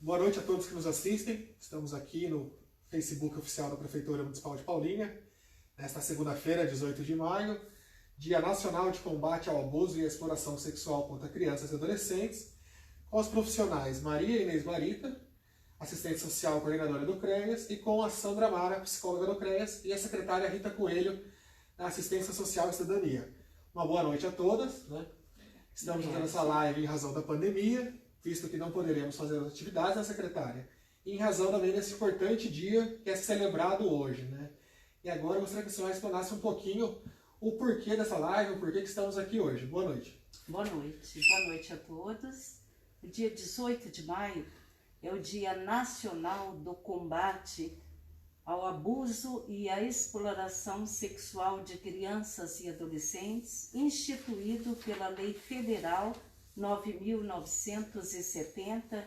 Boa noite a todos que nos assistem. Estamos aqui no Facebook oficial da Prefeitura Municipal de Paulínia, nesta segunda-feira, 18 de maio, Dia Nacional de Combate ao Abuso e à Exploração Sexual contra Crianças e Adolescentes, com os profissionais Maria Inês Marita, assistente social coordenadora do CREAS, e com a Sandra Mara, psicóloga do CREAS, e a secretária Rita Coelho, da Assistência Social e Cidadania. Uma boa noite a todas, né? Estamos fazendo essa live em razão da pandemia, visto que não poderemos fazer as atividades da secretária, e em razão também desse importante dia que é celebrado hoje, né? E agora eu gostaria que a senhora explanasse um pouquinho o porquê dessa live, o porquê que estamos aqui hoje. Boa noite. Boa noite a todos. O dia 18 de maio é o Dia Nacional do Combate ao Abuso e à Exploração Sexual de Crianças e Adolescentes, instituído pela Lei Federal 9.970,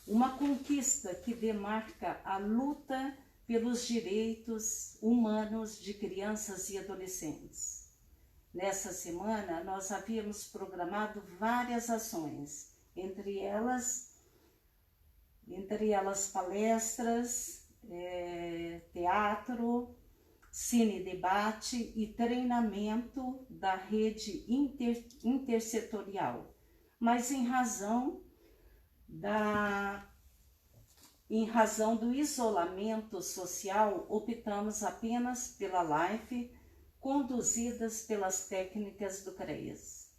uma conquista que demarca a luta pelos direitos humanos de crianças e adolescentes. Nessa semana, nós havíamos programado várias ações, entre elas palestras, teatro, cine-debate e treinamento da rede intersetorial. Mas em razão do isolamento social, optamos apenas pela live, conduzidas pelas técnicas do CREAS.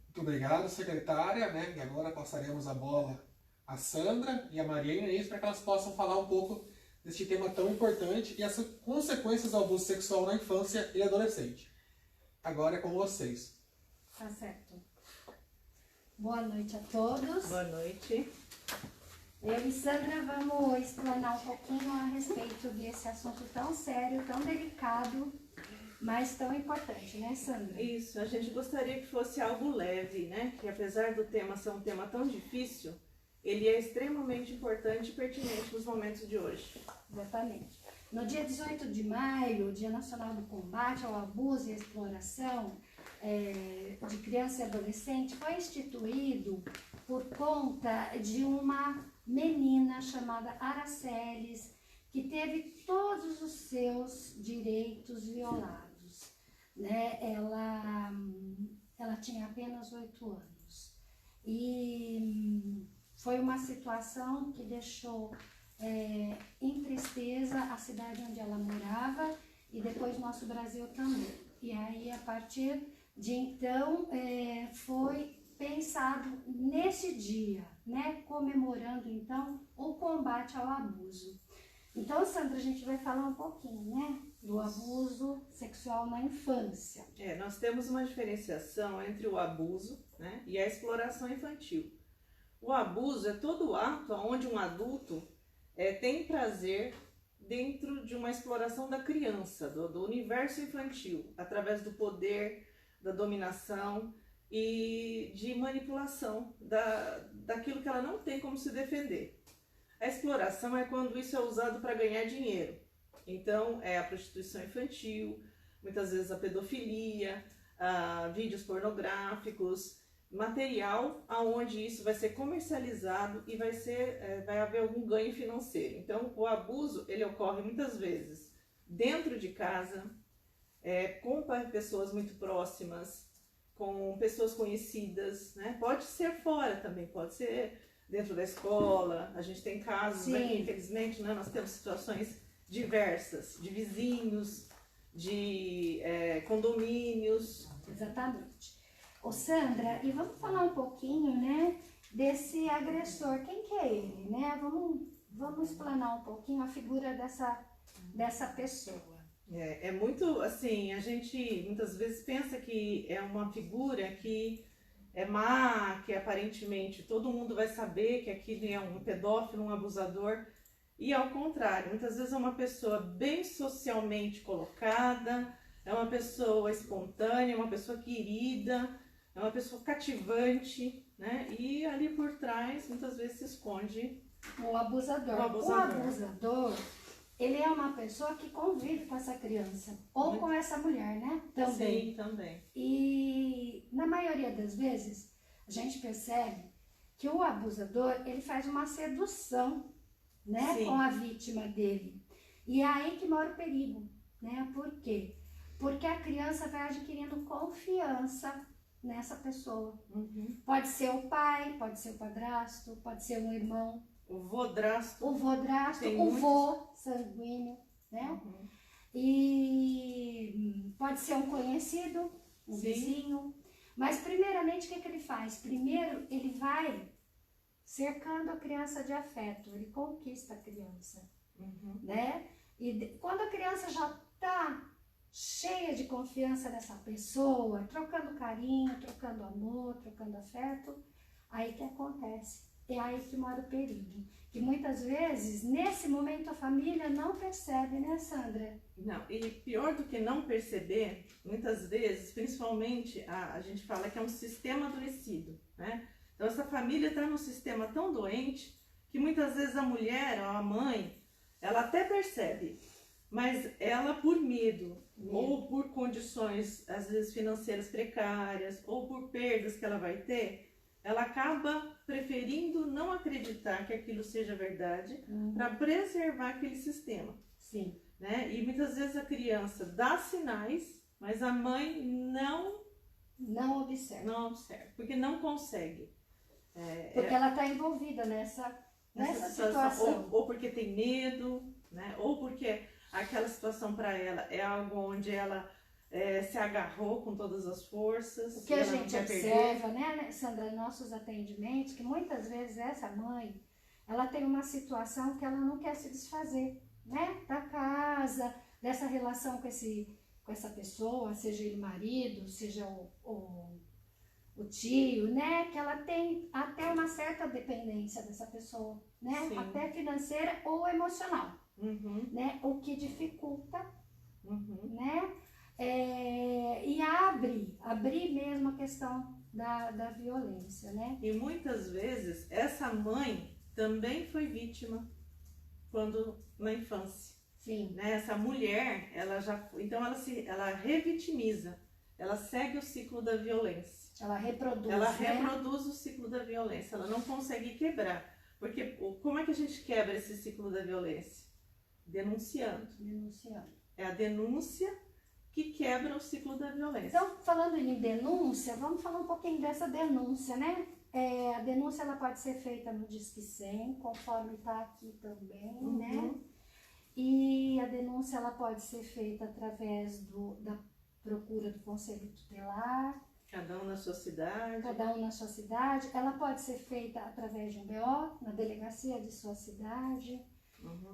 Muito obrigado, secretária, né? E agora passaremos a bola à Sandra e à Maria Inês para que elas possam falar um pouco deste tema tão importante e as consequências do abuso sexual na infância e adolescente. Agora é com vocês. Tá certo. Boa noite a todos. Boa noite. Eu e Sandra vamos explanar um pouquinho a respeito desse assunto tão sério, tão delicado, mas tão importante, né, Sandra? Isso, a gente gostaria que fosse algo leve, né? Que apesar do tema ser um tema tão difícil, ele é extremamente importante e pertinente nos momentos de hoje. Exatamente. No dia 18 de maio, o Dia Nacional do Combate ao Abuso e à Exploração de Criança e Adolescente, foi instituído por conta de uma menina chamada Araceles, que teve todos os seus direitos violados, né? Ela tinha apenas 8 anos e foi uma situação que deixou em tristeza a cidade onde ela morava e depois nosso Brasil também. E aí, a partir de então, foi pensado nesse dia, né, comemorando então o combate ao abuso. Então, Sandra, a gente vai falar um pouquinho, né, do abuso sexual na infância. Nós temos uma diferenciação entre o abuso, né, e a exploração infantil. O abuso é todo ato onde um adulto tem prazer dentro de uma exploração da criança, do universo infantil, através do poder, da dominação e de manipulação daquilo que ela não tem como se defender. A exploração é quando isso é usado para ganhar dinheiro. Então, é a prostituição infantil, muitas vezes a pedofilia, vídeos pornográficos, material aonde isso vai ser comercializado e vai haver algum ganho financeiro. Então, o abuso, ele ocorre muitas vezes dentro de casa, com pessoas muito próximas, com pessoas conhecidas, né? Pode ser fora também, pode ser dentro da escola. A gente tem casos aqui, infelizmente, né? Nós temos situações diversas, de vizinhos, de condomínios. Exatamente. Ô Sandra, e vamos falar um pouquinho, né, desse agressor. Quem que é ele, né? Vamos explanar um pouquinho a figura dessa pessoa. É muito, assim, a gente muitas vezes pensa que é uma figura que é má, que aparentemente todo mundo vai saber que aquele é um pedófilo, um abusador, e ao contrário, muitas vezes é uma pessoa bem socialmente colocada, é uma pessoa espontânea, é uma pessoa querida, é uma pessoa cativante, né? E ali por trás, muitas vezes se esconde o abusador. O abusador, ele é uma pessoa que convive com essa criança, ou com essa mulher, né? Também. Sim, também. E na maioria das vezes, a gente percebe que o abusador, ele faz uma sedução, né, Sim. com a vítima dele. E é aí que mora o perigo, né? Por quê? Porque a criança vai adquirindo confiança nessa pessoa. Pode ser o pai, pode ser o padrasto, pode ser um irmão, O vodrasto. o vodrasto, Tem o muitos. vô sanguíneo, né? E pode ser um conhecido, um Sim. vizinho. Mas primeiramente o que ele faz? Primeiro ele vai cercando a criança de afeto, ele conquista a criança, né? E quando a criança já está cheia de confiança nessa pessoa, trocando carinho, trocando amor, trocando afeto, aí que acontece. É aí que mora o perigo. Que muitas vezes, nesse momento, a família não percebe, né, Sandra? Não, e pior do que não perceber, muitas vezes, principalmente, a gente fala que é um sistema adoecido, né? Então, essa família está num sistema tão doente que muitas vezes a mulher, ou a mãe, ela até percebe, mas ela, por medo, ou por condições, às vezes, financeiras precárias, ou por perdas que ela vai ter, ela acaba preferindo não acreditar que aquilo seja verdade para preservar aquele sistema, Sim. né? E muitas vezes a criança dá sinais, mas a mãe Não observa. não observa, porque não consegue. Porque ela está envolvida nessa situação. Ou porque tem medo, né? Ou porque aquela situação para ela é algo onde ela se agarrou com todas as forças. O que a gente observa, né, Sandra, em nossos atendimentos, que muitas vezes essa mãe, ela tem uma situação que ela não quer se desfazer, né, da casa, dessa relação com essa pessoa, seja ele marido, seja o tio, né, que ela tem até uma certa dependência dessa pessoa, né, Sim. até financeira ou emocional, né, o que dificulta, né, e abrir mesmo a questão da violência, né? E muitas vezes essa mãe também foi vítima quando na infância. Sim. Né? Essa mulher, então ela revitimiza, ela segue o ciclo da violência. Ela reproduz. Ela né? reproduz o ciclo da violência, ela não consegue quebrar. Porque como é que a gente quebra esse ciclo da violência? Denunciando. É a denúncia que quebra o ciclo da violência. Então, falando em denúncia, vamos falar um pouquinho dessa denúncia, né? A denúncia ela pode ser feita no Disque 100, conforme está aqui também, né? E a denúncia ela pode ser feita através da procura do Conselho Tutelar. Cada um na sua cidade. Cada um na sua cidade. Ela pode ser feita através de um BO, na delegacia de sua cidade.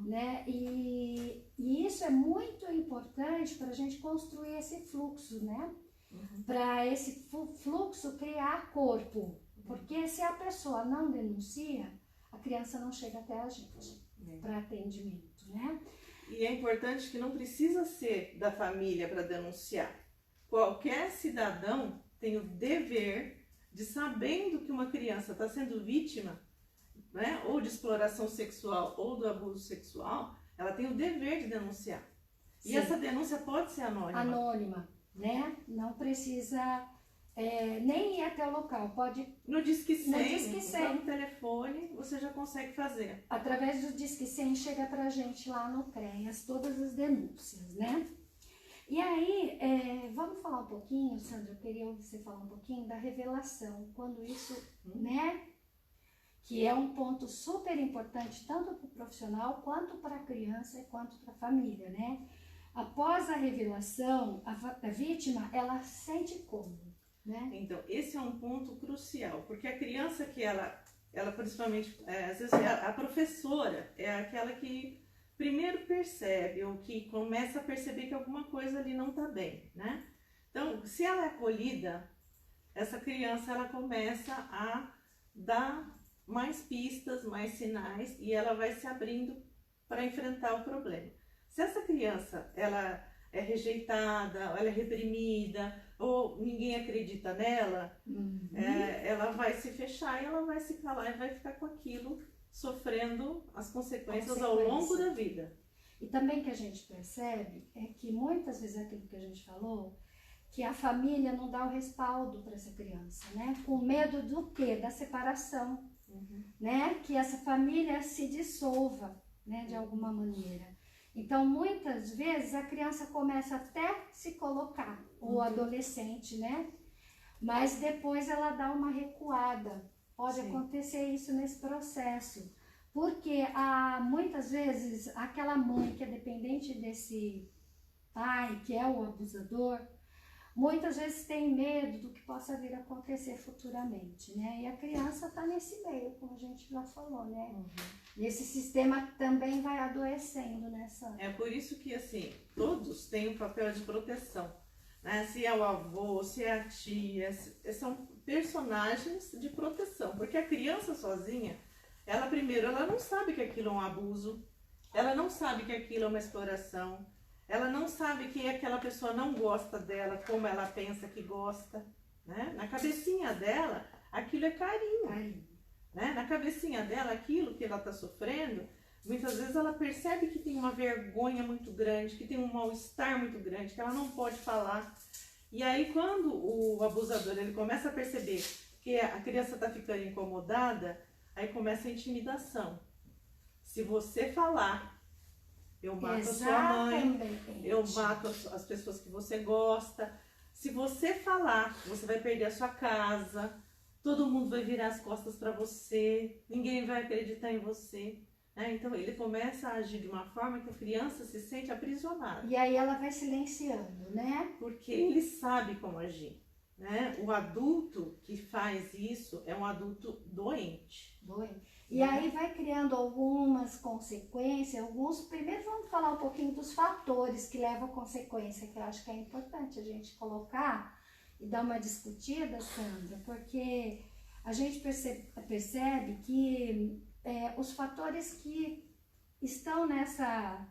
Né? E isso é muito importante para a gente construir esse fluxo, né? Para esse fluxo criar corpo. Porque se a pessoa não denuncia, a criança não chega até a gente para atendimento, né? E é importante que não precisa ser da família para denunciar. Qualquer cidadão tem o dever de, sabendo que uma criança está sendo vítima, né, ou de exploração sexual ou do abuso sexual, ela tem o dever de denunciar. Sim. E essa denúncia pode ser anônima. Anônima, né? Não precisa nem ir até o local, pode... No Disque 100, No Disque 100. no telefone, você já consegue fazer. Através do Disque 100 chega pra gente lá no CREAS todas as denúncias, né? E aí, vamos falar um pouquinho, Sandra, eu queria ouvir você falar um pouquinho da revelação, quando isso, né? Que é um ponto super importante, tanto para o profissional, quanto para a criança e quanto para a família, né? Após a revelação, a vítima, ela sente como, né? Então, esse é um ponto crucial, porque a criança que ela principalmente, às vezes a professora é aquela que primeiro percebe, ou que começa a perceber que alguma coisa ali não está bem, né? Então, se ela é acolhida, essa criança, ela começa a dar mais pistas, mais sinais, e ela vai se abrindo para enfrentar o problema. Se essa criança, ela é rejeitada, ela é reprimida, ou ninguém acredita nela, ela vai se fechar e ela vai se calar e vai ficar com aquilo, sofrendo as consequências ao longo da vida. E também que a gente percebe é que muitas vezes aquilo que a gente falou, que a família não dá o respaldo para essa criança, né? Com medo do quê? Da separação, né? Que essa família se dissolva, né? De alguma maneira. Então, muitas vezes a criança começa até a se colocar, o adolescente, né? Mas depois ela dá uma recuada. Pode acontecer isso nesse processo. Porque muitas vezes aquela mãe que é dependente desse pai, que é o abusador, muitas vezes tem medo do que possa vir a acontecer futuramente, né? E a criança está nesse meio, como a gente já falou, né? E esse sistema também vai adoecendo nessa... É por isso que, assim, todos têm um papel de proteção, né? Se é o avô, se é a tia, são personagens de proteção, porque a criança sozinha, ela não sabe que aquilo é um abuso, ela não sabe que aquilo é uma exploração, ela não sabe que aquela pessoa não gosta dela como ela pensa que gosta, né? Na cabecinha dela, aquilo é carinho. Né? Na cabecinha dela, aquilo que ela está sofrendo, muitas vezes ela percebe que tem uma vergonha muito grande, que tem um mal-estar muito grande, que ela não pode falar. E aí, quando o abusador ele começa a perceber que a criança está ficando incomodada, aí começa a intimidação. Se você falar, eu mato a sua mãe, eu mato as pessoas que você gosta. Se você falar, você vai perder a sua casa, todo mundo vai virar as costas para você, ninguém vai acreditar em você. Então ele começa a agir de uma forma que a criança se sente aprisionada. E aí ela vai silenciando, né? Porque ele sabe como agir. Né? O adulto que faz isso é um adulto doente. E aí vai criando algumas consequências, primeiro vamos falar um pouquinho dos fatores que levam a consequência, que eu acho que é importante a gente colocar e dar uma discutida, Sandra, porque a gente percebe que os fatores que estão nessa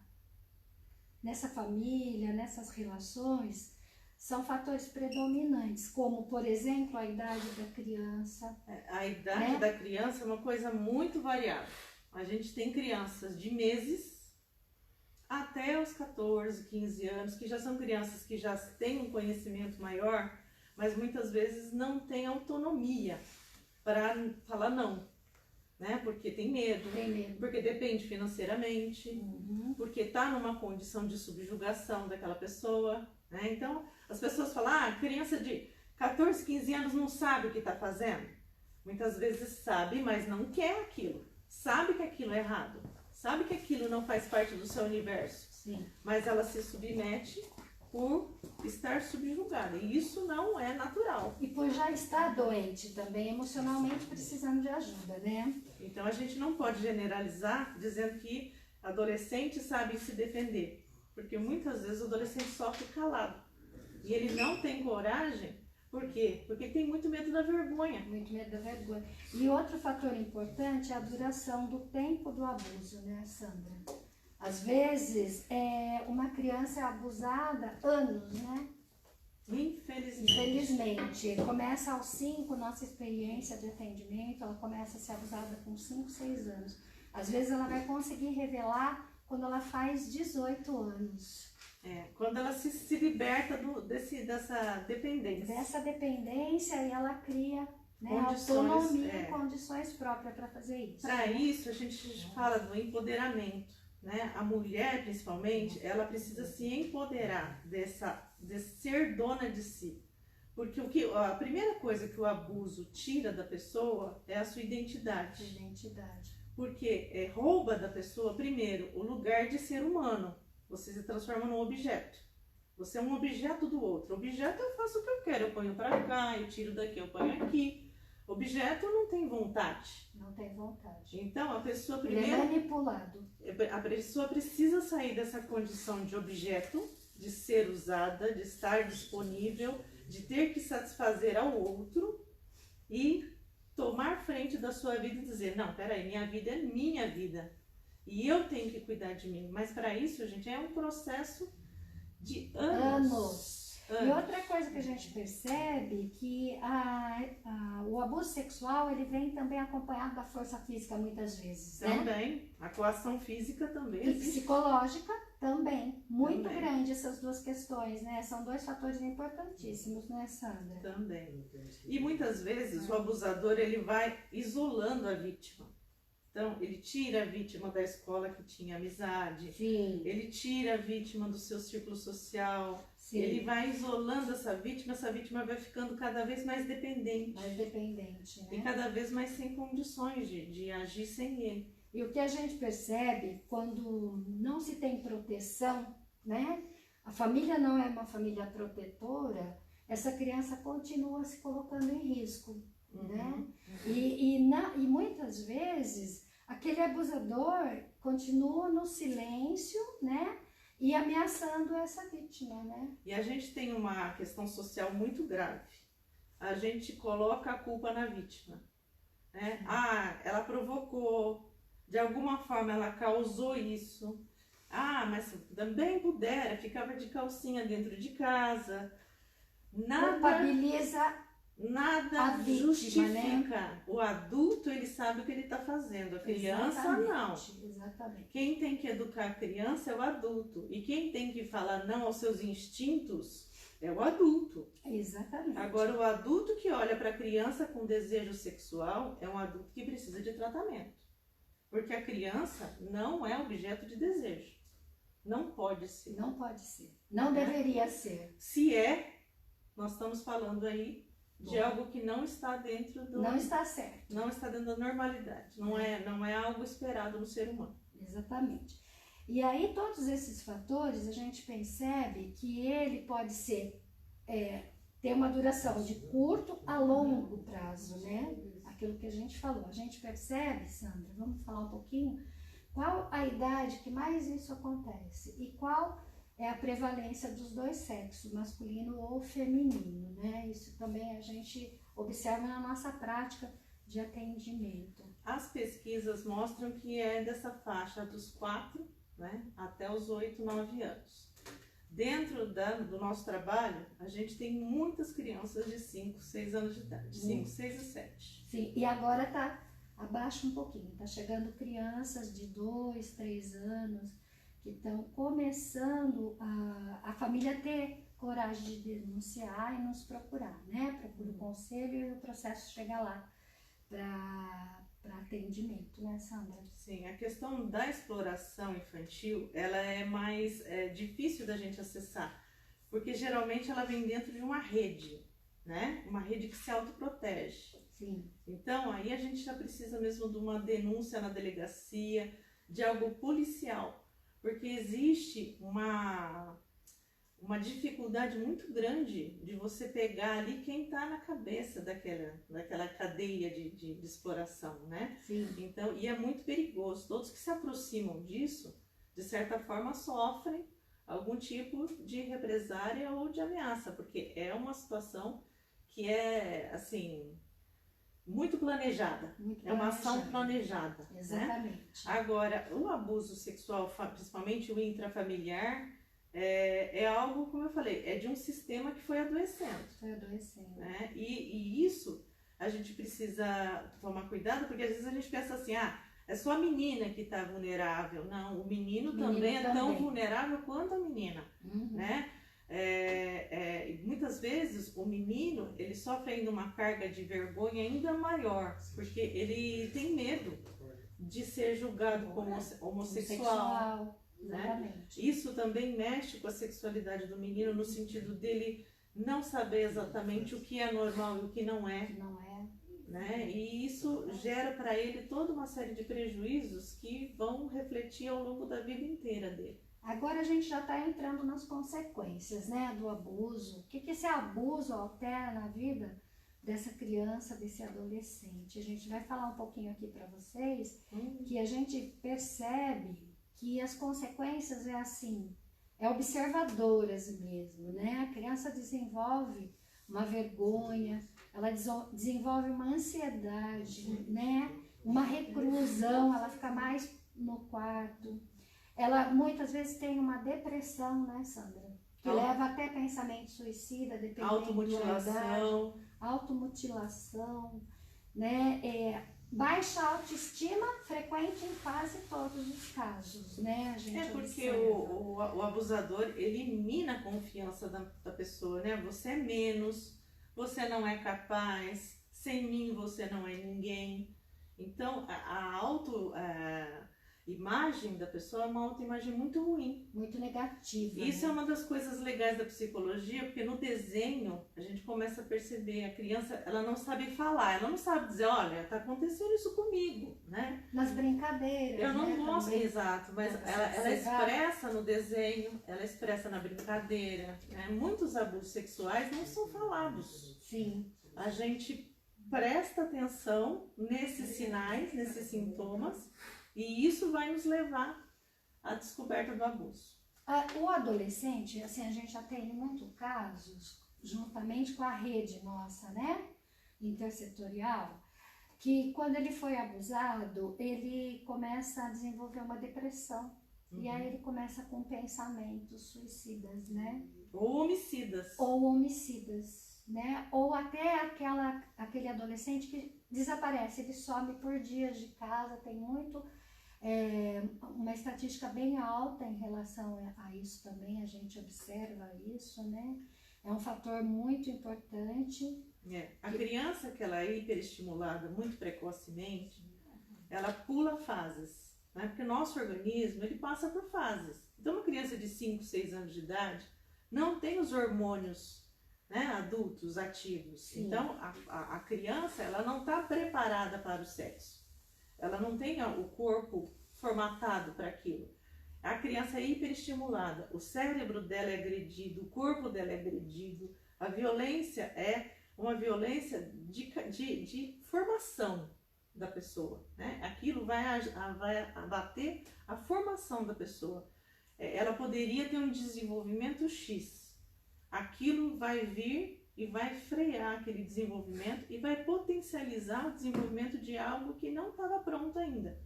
família, nessas relações, são fatores predominantes, como, por exemplo, a idade da criança. A idade da criança é uma coisa muito variável. A gente tem crianças de meses até os 14, 15 anos, que já são crianças que já têm um conhecimento maior, mas muitas vezes não têm autonomia para falar não. Né? Porque tem medo, porque depende financeiramente, porque está numa condição de subjugação daquela pessoa. Né? Então, as pessoas falam, criança de 14, 15 anos não sabe o que está fazendo. Muitas vezes sabe, mas não quer aquilo. Sabe que aquilo é errado. Sabe que aquilo não faz parte do seu universo. Sim. Mas ela se submete por estar subjugada. E isso não é natural. E por já estar doente também, emocionalmente precisando de ajuda, né? Então a gente não pode generalizar dizendo que adolescentes sabem se defender. Porque muitas vezes o adolescente sofre calado. E ele não tem coragem. Por quê? Porque tem muito medo da vergonha. Muito medo da vergonha. E outro fator importante é a duração do tempo do abuso, né, Sandra? Às vezes, uma criança é abusada anos, né? Infelizmente. Começa aos 5, nossa experiência de atendimento, ela começa a ser abusada com 5, 6 anos. Às vezes ela vai conseguir revelar quando ela faz 18 anos. Quando ela se liberta dessa dependência. Dessa dependência, e ela cria, né, autonomia e condições próprias para fazer isso. Para isso, a gente fala do empoderamento. Né? A mulher, principalmente, ela precisa se empoderar de ser dona de si. Porque a primeira coisa que o abuso tira da pessoa é a sua identidade. Porque rouba da pessoa, primeiro, o lugar de ser humano. Você se transforma num objeto. Você é um objeto do outro. Objeto, eu faço o que eu quero. Eu ponho pra cá, eu tiro daqui, eu ponho aqui. Objeto não tem vontade. Não tem vontade. Então, a pessoa primeiro... Ele é manipulado. A pessoa precisa sair dessa condição de objeto, de ser usada, de estar disponível, de ter que satisfazer ao outro e tomar frente da sua vida e dizer, não, peraí, minha vida é minha vida. E eu tenho que cuidar de mim. Mas para isso, gente, é um processo de anos. E outra coisa que a gente percebe que o abuso sexual ele vem também acompanhado da força física muitas vezes, né? Também. A coação física também E existe. psicológica também. Muito Também. grande essas duas questões, né? São dois fatores importantíssimos, né, Sandra? Também. E muitas vezes o abusador ele vai isolando a vítima. Então, ele tira a vítima da escola que tinha amizade, Sim, ele tira a vítima do seu círculo social, sim. ele vai isolando essa vítima vai ficando cada vez mais dependente Mais dependente, e né? cada vez mais sem condições de agir sem ele. E o que a gente percebe quando não se tem proteção, né? A família não é uma família protetora, essa criança continua se colocando em risco, né? E muitas vezes aquele abusador continua no silêncio, né? E ameaçando essa vítima, né? E a gente tem uma questão social muito grave. A gente coloca a culpa na vítima, né? Ah, ela provocou, de alguma forma ela causou isso. Ah, mas também pudera, ficava de calcinha dentro de casa. Culpabiliza Nada a vítima, justifica. né? O adulto, ele sabe o que ele está fazendo. A criança, não. Exatamente. Quem tem que educar a criança é o adulto. E quem tem que falar não aos seus instintos é o adulto. Exatamente. Agora, o adulto que olha para a criança com desejo sexual é um adulto que precisa de tratamento. Porque a criança não é objeto de desejo. Não pode ser. Não pode ser. Não deveria ser. Se é, nós estamos falando aí de algo que não está dentro do... Não está certo. Não está dentro da normalidade. Não é algo esperado no ser humano. Exatamente. E aí todos esses fatores a gente percebe que ele pode ser ter uma duração de curto a longo prazo, né? Aquilo que a gente falou. A gente percebe, Sandra, vamos falar um pouquinho, qual a idade que mais isso acontece e qual é a prevalência dos dois sexos, masculino ou feminino, né? Isso também a gente observa na nossa prática de atendimento. As pesquisas mostram que é dessa faixa dos 4, né, até os 8, 9 anos. Dentro do nosso trabalho, a gente tem muitas crianças de 5, 6 anos de idade, 5, 6 e 7. Sim, e agora tá abaixo um pouquinho, tá chegando crianças de 2, 3 anos, que estão começando a família ter coragem de denunciar e nos procurar, né? Procura o conselho e o processo chega lá para atendimento, né, Sandra? Sim, a questão da exploração infantil, ela é mais difícil da gente acessar, porque geralmente ela vem dentro de uma rede, né? Uma rede que se autoprotege. Sim. Então, aí a gente já precisa mesmo de uma denúncia na delegacia, de algo policial, porque existe uma dificuldade muito grande de você pegar ali quem está na cabeça daquela cadeia de exploração, né? Sim. Então, e é muito perigoso. Todos que se aproximam disso, de certa forma, sofrem algum tipo de represária ou de ameaça, porque é uma situação que é, assim, muito planejada. É uma ação planejada. Exatamente. Né? Agora, o abuso sexual, principalmente o intrafamiliar, é algo, como eu falei, é de um sistema que foi adoecendo. Foi adoecendo. Né? E isso a gente precisa tomar cuidado, porque às vezes a gente pensa assim, é só a menina que está vulnerável. Não, o menino também é tão vulnerável quanto a menina. Uhum. Né? Muitas vezes o menino ele sofre ainda uma carga de vergonha ainda maior, porque ele tem medo de ser julgado como homossexual. Né? Isso também mexe com a sexualidade do menino no sentido dele não saber exatamente o que é normal e o que não é. Não é. Né? E isso gera para ele toda uma série de prejuízos que vão refletir ao longo da vida inteira dele. Agora a gente já está entrando nas consequências, né, do abuso. O que esse abuso altera na vida dessa criança, desse adolescente? A gente vai falar um pouquinho aqui para vocês que a gente percebe que as consequências é observadoras mesmo, né? A criança desenvolve uma vergonha, ela desenvolve uma ansiedade, né? Uma reclusão, ela fica mais no quarto. Ela muitas vezes tem uma depressão, né, Sandra? Que leva até pensamento suicida, dependendo automutilação. Automutilação, né? Baixa autoestima frequente em quase todos os casos, né? A gente Porque observa. o abusador elimina a confiança da pessoa, né? Você é menos, você não é capaz, sem mim você não é ninguém. Então, a autoimagem da pessoa é uma autoimagem muito ruim. Muito negativa. Isso né? é uma das coisas legais da psicologia, porque no desenho a gente começa a perceber, a criança, ela não sabe falar, ela não sabe dizer, olha, tá acontecendo isso comigo, né? Nas brincadeiras. Eu não né, gosto, também. exato, mas ela expressa no desenho, ela expressa na brincadeira, né? Muitos abusos sexuais não são falados. Sim. A gente presta atenção nesses sinais, nesses sintomas, e isso vai nos levar à descoberta do abuso. O adolescente, assim, a gente já tem muitos casos, juntamente com a rede nossa, né, intersetorial, que quando ele foi abusado, ele começa a desenvolver uma depressão. E aí ele começa com pensamentos suicidas, né? Ou homicidas. Ou homicidas, né? Ou até aquele adolescente que desaparece, ele some por dias de casa, tem muito... uma estatística bem alta em relação a isso também, a gente observa isso, né? É um fator muito importante. A criança que ela é hiperestimulada muito precocemente, ela pula fases, né? Porque o nosso organismo, ele passa por fases. Então, uma criança de 5, 6 anos de idade não tem os hormônios, né, adultos ativos. Sim. Então, a criança, ela não está preparada para o sexo. Ela não tem o corpo formatado para aquilo. A criança é hiperestimulada, o cérebro dela é agredido, o corpo dela é agredido. A violência é uma violência de formação da pessoa, né? Aquilo vai abater a formação da pessoa. Ela poderia ter um desenvolvimento X. Aquilo vai vir e vai frear aquele desenvolvimento e vai potencializar o desenvolvimento de algo que não estava pronto ainda.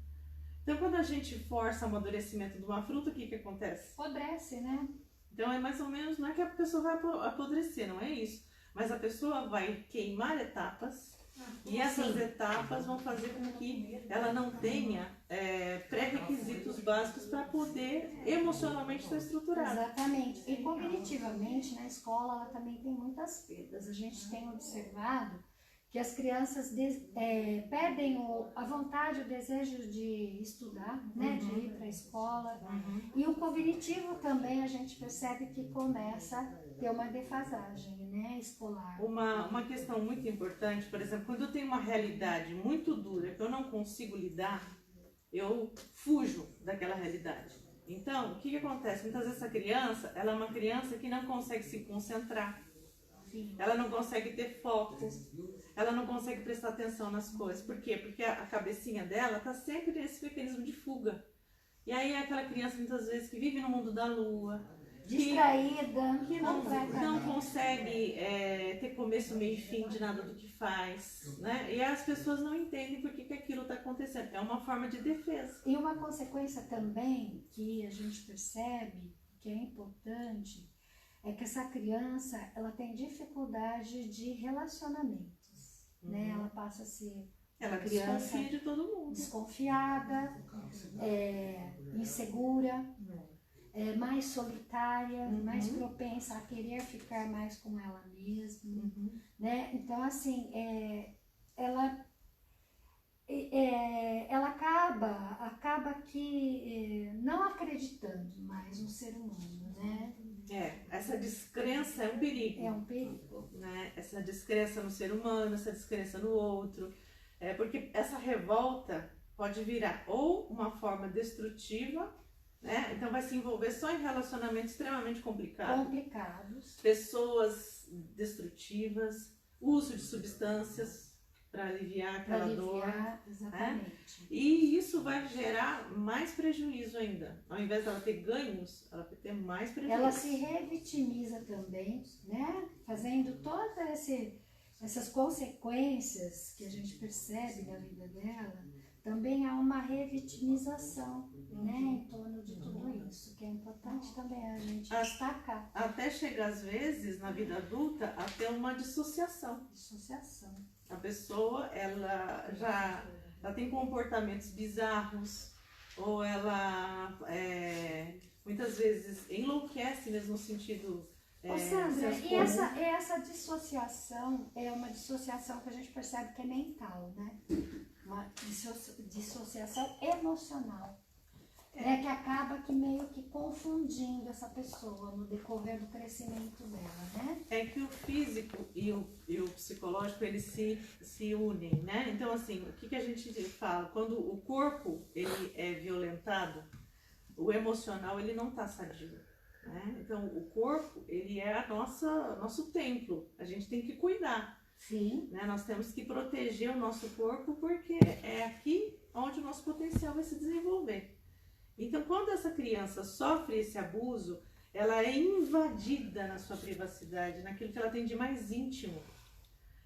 Então, quando a gente força o amadurecimento de uma fruta, o que acontece? Apodrece, né? Então, é mais ou menos, não é que a pessoa vai apodrecer, não é isso. Mas a pessoa vai queimar etapas e essas etapas vão fazer com que ela não tenha pré-requisitos básicos para poder emocionalmente estar estruturada. Exatamente. E cognitivamente, na escola, ela também tem muitas perdas. A gente tem observado que as crianças perdem a vontade, o desejo de estudar, né, de ir para a escola. E o cognitivo também a gente percebe que começa a ter uma defasagem, né, escolar. Uma questão muito importante, por exemplo, quando eu tenho uma realidade muito dura que eu não consigo lidar, eu fujo daquela realidade. Então, o que acontece? Muitas vezes essa criança, ela é uma criança que não consegue se concentrar. Sim. Ela não consegue ter foco, ela não consegue prestar atenção nas coisas. Por quê? Porque a cabecinha dela está sempre nesse mecanismo de fuga. E aí é aquela criança, muitas vezes, que vive no mundo da lua, Distraída, que não consegue ter começo, meio e fim de nada do que faz, né? E as pessoas não entendem por que aquilo está acontecendo. É uma forma de defesa. E uma consequência também que a gente percebe, que é importante, é que essa criança, ela tem dificuldade de relacionamentos, né? Ela passa a ser Ela criança desconfia de todo mundo. desconfiada, insegura, mais solitária, mais propensa a querer ficar mais com ela mesma, né? Então, assim, ela acaba que não acreditando mais no ser humano, né? Essa descrença é um perigo. É um perigo. Né? Essa descrença no ser humano, essa descrença no outro. Porque essa revolta pode virar ou uma forma destrutiva, né? Então vai se envolver só em relacionamentos extremamente Complicados. Pessoas destrutivas, uso de substâncias para aliviar aquela dor. Exatamente. E isso vai gerar mais prejuízo ainda. Ao invés dela ter ganhos, ela vai ter mais prejuízo. Ela se revitimiza também, né? Fazendo todas essas consequências que a gente percebe na vida dela, também há uma revitimização, né, em torno de tudo isso, que é importante também a gente destacar. Até chega, às vezes, na vida adulta, a ter uma dissociação. Dissociação. A pessoa, ela tem comportamentos bizarros, ou ela muitas vezes enlouquece mesmo no sentido... Ô Sandra, senso e comum. essa dissociação é uma dissociação que a gente percebe que é mental, né? Uma dissociação emocional, né? Que acaba que meio que confundindo essa pessoa no decorrer do crescimento dela, né? É que o físico e o psicológico, eles se unem, né? Então, assim, o que a gente fala? Quando o corpo, ele é violentado, o emocional, ele não está sadio, né? Então, o corpo, ele é nosso templo. A gente tem que cuidar. Sim. Né? Nós temos que proteger o nosso corpo, porque é aqui onde o nosso potencial vai se desenvolver. Então, quando essa criança sofre esse abuso, ela é invadida na sua privacidade, naquilo que ela tem de mais íntimo.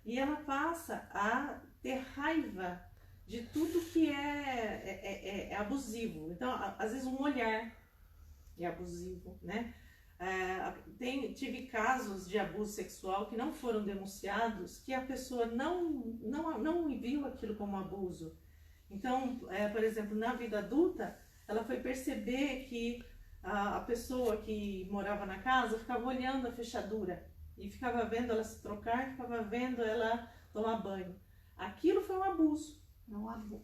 E ela passa a ter raiva de tudo que é abusivo. Então, às vezes um olhar é abusivo, né? Tive casos de abuso sexual que não foram denunciados, que a pessoa não viu aquilo como abuso. Então, por exemplo, na vida adulta, ela foi perceber que a pessoa que morava na casa ficava olhando a fechadura e ficava vendo ela se trocar, ficava vendo ela tomar banho. Aquilo foi um abuso.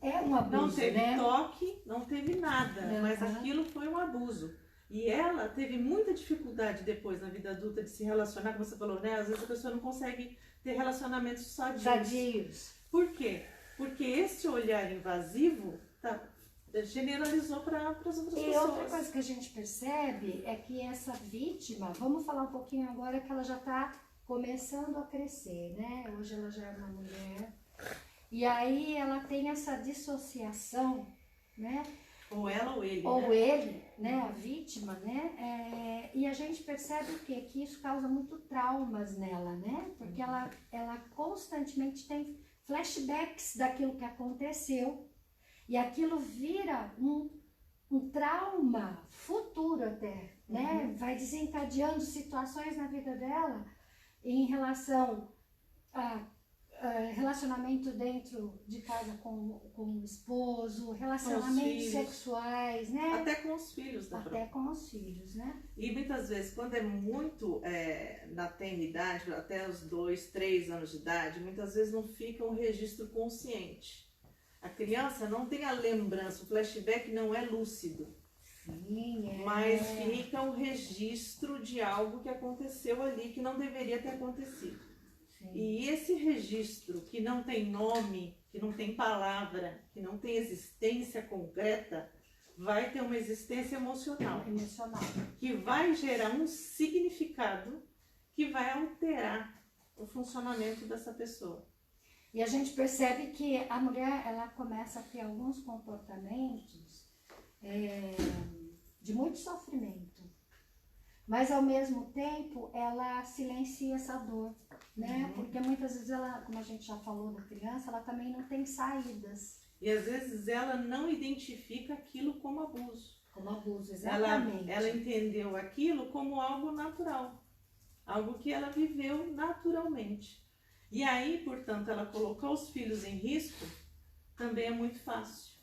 É um abuso, não teve né? toque, não teve nada, mas aquilo foi um abuso. E ela teve muita dificuldade depois na vida adulta de se relacionar, como você falou, né? Às vezes a pessoa não consegue ter relacionamentos sadios. Por quê? Porque esse olhar invasivo generalizou para as outras pessoas. E outra coisa que a gente percebe é que essa vítima, vamos falar um pouquinho agora que ela já está começando a crescer, né? Hoje ela já é uma mulher. E aí ela tem essa dissociação, né? Ou ela ou ele. Ou ele, né? A vítima, né? E a gente percebe o quê? Que isso causa muito traumas nela, né? Porque ela constantemente tem flashbacks daquilo que aconteceu e aquilo vira um trauma futuro até, né? Vai desencadeando situações na vida dela em relação a relacionamento dentro de casa com o esposo, relacionamentos sexuais, né? Até com os filhos. Até com os filhos, né? E muitas vezes, quando é muito na tenra idade, até os 2, 3 anos de idade, muitas vezes não fica um registro consciente. A criança não tem a lembrança, o flashback não é lúcido. Sim, mas fica um registro de algo que aconteceu ali que não deveria ter acontecido. Sim. E esse registro que não tem nome, que não tem palavra, que não tem existência concreta, vai ter uma existência emocional. Que vai gerar um significado que vai alterar o funcionamento dessa pessoa. E a gente percebe que a mulher, ela começa a ter alguns comportamentos de muito sofrimento, mas ao mesmo tempo ela silencia essa dor, né? Porque muitas vezes ela, como a gente já falou da criança, ela também não tem saídas. E às vezes ela não identifica aquilo como abuso. Como abuso, exatamente. Ela entendeu aquilo como algo natural, algo que ela viveu naturalmente. E aí, portanto, ela colocar os filhos em risco também é muito fácil.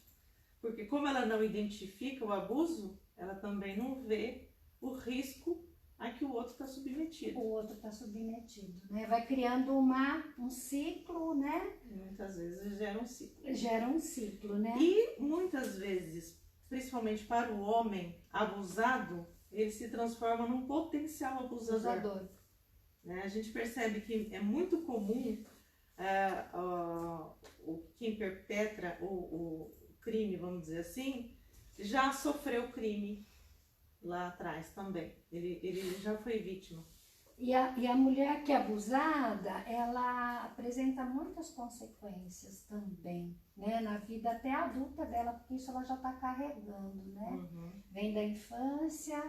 Porque como ela não identifica o abuso, ela também não vê o risco a que o outro está submetido. O outro está submetido, né? Vai criando um ciclo, né? E muitas vezes gera um ciclo. Gera um ciclo, né? E muitas vezes, principalmente para o homem abusado, ele se transforma num potencial abusador. A gente percebe que é muito comum quem perpetra o crime, vamos dizer assim, já sofreu crime lá atrás também. Ele já foi vítima. E a mulher que é abusada, ela apresenta muitas consequências também, né? Na vida até adulta dela, porque isso ela já está carregando, né? Vem da infância.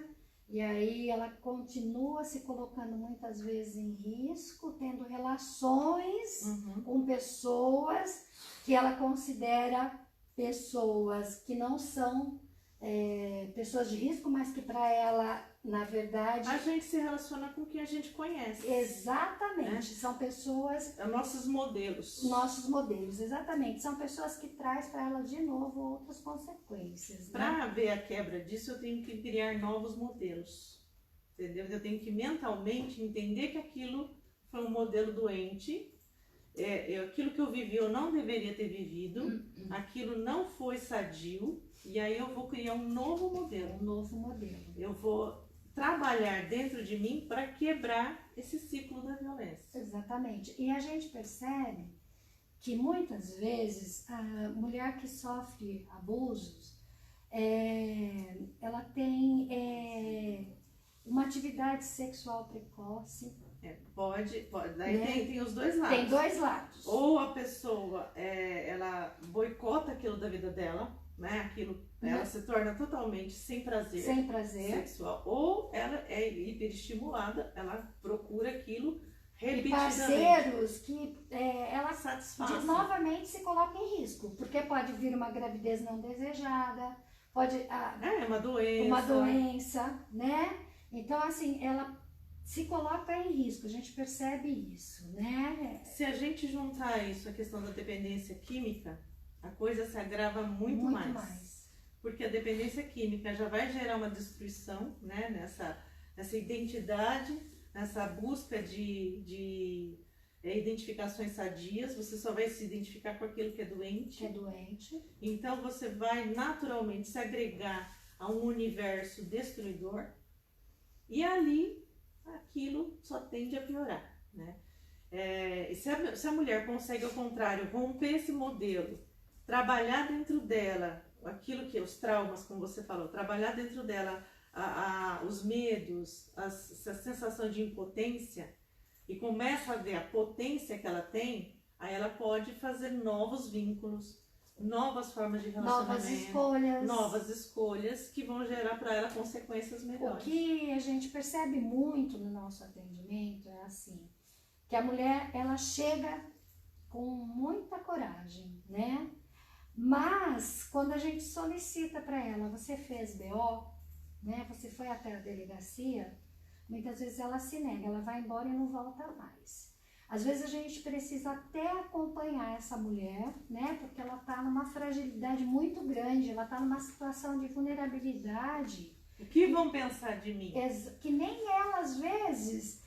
E aí ela continua se colocando muitas vezes em risco, tendo relações com pessoas que ela considera pessoas que não são pessoas de risco, mas que para ela, na verdade... A gente se relaciona com quem a gente conhece. Exatamente, Né? são pessoas... Nossos modelos. Nossos modelos, exatamente. São pessoas que traz para ela, de novo, outras consequências. Né? Para ver a quebra disso, eu tenho que criar novos modelos. Entendeu? Eu tenho que mentalmente entender que aquilo foi um modelo doente. Aquilo que eu vivi eu não deveria ter vivido. Aquilo não foi sadio. E aí eu vou criar um novo modelo. Um novo modelo. Eu vou trabalhar dentro de mim para quebrar esse ciclo da violência. Exatamente. E a gente percebe que muitas vezes a mulher que sofre abusos, ela tem uma atividade sexual precoce. Pode. Daí Né? tem os dois lados. Tem dois lados. Ou a pessoa, ela boicota aquilo da vida dela, né? Aquilo, ela se torna totalmente sem prazer. Sem prazer. Sexual. Ou ela é hiperestimulada, ela procura aquilo E repetidamente. parceiros que ela Satisfaz. novamente se coloca em risco, porque pode vir uma gravidez não desejada, pode Uma doença. uma doença, né? Então, assim, ela se coloca em risco, a gente percebe isso, né? Se a gente juntar isso à questão da dependência química, a coisa se agrava muito mais. Porque a dependência química já vai gerar uma destruição, né? Nessa identidade, nessa busca de identificações sadias. Você só vai se identificar com aquilo que é doente. Que é doente. Então você vai naturalmente se agregar a um universo destruidor. E ali aquilo só tende a piorar, né? Se a mulher consegue, ao contrário, romper esse modelo, trabalhar dentro dela aquilo que os traumas, como você falou, trabalhar dentro dela os medos, essa sensação de impotência, e começa a ver a potência que ela tem, aí ela pode fazer novos vínculos, novas formas de relacionamento, novas escolhas que vão gerar para ela consequências melhores. O que a gente percebe muito no nosso atendimento é assim, que a mulher, ela chega com muita coragem, né? Mas quando a gente solicita para ela, você fez BO, né? Você foi até a delegacia, muitas vezes ela se nega, ela vai embora e não volta mais. Às vezes a gente precisa até acompanhar essa mulher, né? Porque ela está numa fragilidade muito grande, ela está numa situação de vulnerabilidade. O que vão pensar de mim? Que nem ela, às vezes,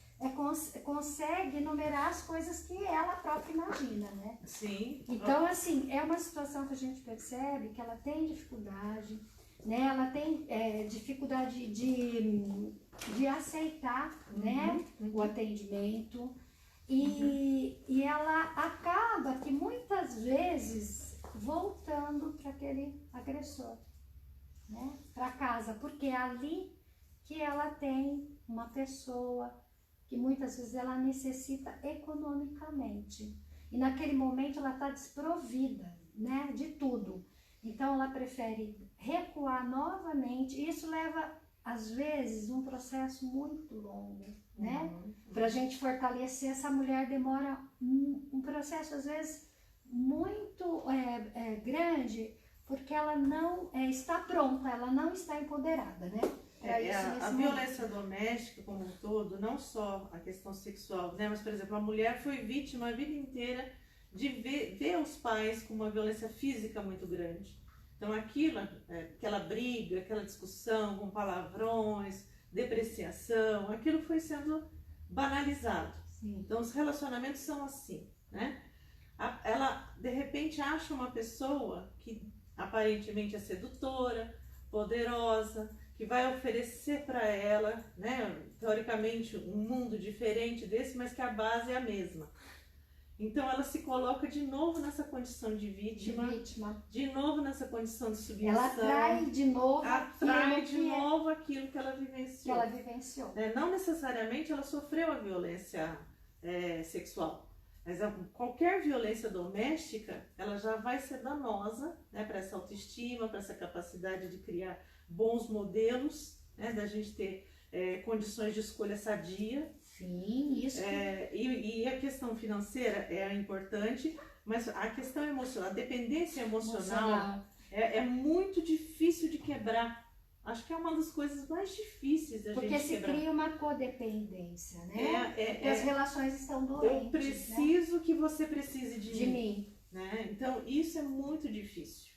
consegue enumerar as coisas que ela própria imagina, né? Sim. Então, assim, é uma situação que a gente percebe que ela tem dificuldade, né? Ela tem dificuldade de aceitar, né? O atendimento. E ela acaba que muitas vezes voltando para aquele agressor, né? Para casa, porque é ali que ela tem uma pessoa que muitas vezes ela necessita economicamente. E naquele momento ela está desprovida, né? De tudo. Então ela prefere recuar novamente. E isso leva, às vezes, um processo muito longo, né? Para a gente fortalecer essa mulher demora um processo, às vezes, muito grande, porque ela não está pronta, ela não está empoderada, né? A violência doméstica como um todo, não só a questão sexual, né? Mas, por exemplo, a mulher foi vítima a vida inteira de ver os pais com uma violência física muito grande. Então aquela briga, aquela discussão com palavrões, depreciação, aquilo foi sendo banalizado. Sim. Então os relacionamentos são assim, né? Ela de repente acha uma pessoa que aparentemente é sedutora, poderosa, que vai oferecer para ela, né, teoricamente um mundo diferente desse, mas que a base é a mesma. Então ela se coloca de novo nessa condição de vítima, de novo nessa condição de submissão. Ela atrai de novo aquilo que ela vivenciou. Não necessariamente ela sofreu a violência sexual, mas qualquer violência doméstica, ela já vai ser danosa, né, para essa autoestima, para essa capacidade de criar bons modelos, né, da gente ter condições de escolha sadia. Sim, isso. E a questão financeira é importante, mas a questão emocional, a dependência emocional. É muito difícil de quebrar. Acho que é uma das coisas mais difíceis da Porque gente se quebrar. cria uma codependência, né? Porque as relações estão Eu doentes, preciso que você precise de de mim. mim. Né? Então, isso é muito difícil.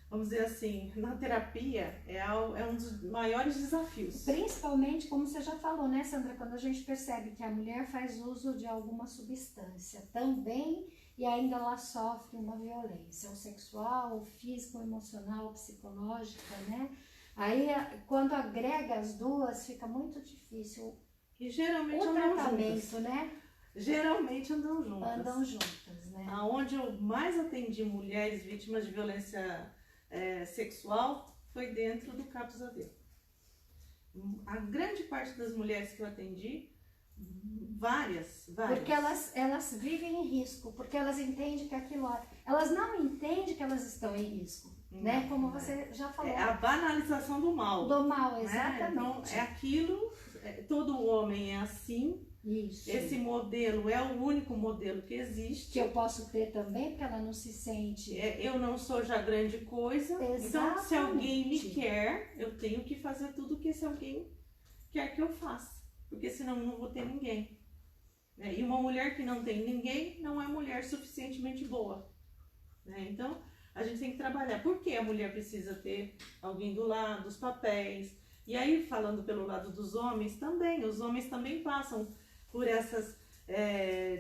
Vamos dizer assim, na terapia é um dos maiores desafios. Principalmente, como você já falou, né, Sandra? Quando a gente percebe que a mulher faz uso de alguma substância também e ainda ela sofre uma violência, ou sexual, ou física, ou emocional, ou psicológica, né? Aí, quando agrega as duas, fica muito difícil E geralmente o andam tratamento, juntas. né? Geralmente andam juntas. Andam juntas, né? Aonde eu mais atendi mulheres vítimas de violência sexual foi dentro do CAPS AD. A grande parte das mulheres que eu atendi, várias. Porque elas vivem em risco, porque elas entendem que aquilo... Elas não entendem que elas estão em risco, né? Como você já falou. É a banalização do mal. Do mal, né? exatamente. Então, é aquilo, todo homem é assim. Isso. Esse modelo é o único modelo que existe. Que eu posso ter também, porque ela não se sente... Eu não sou já grande coisa. Exatamente. Então, se alguém me quer, eu tenho que fazer tudo que esse alguém quer que eu faça. Porque senão eu não vou ter ninguém. E uma mulher que não tem ninguém não é mulher suficientemente boa. Então, a gente tem que trabalhar. Por que a mulher precisa ter alguém do lado, os papéis? E aí, falando pelo lado dos homens também, os homens também passam por essas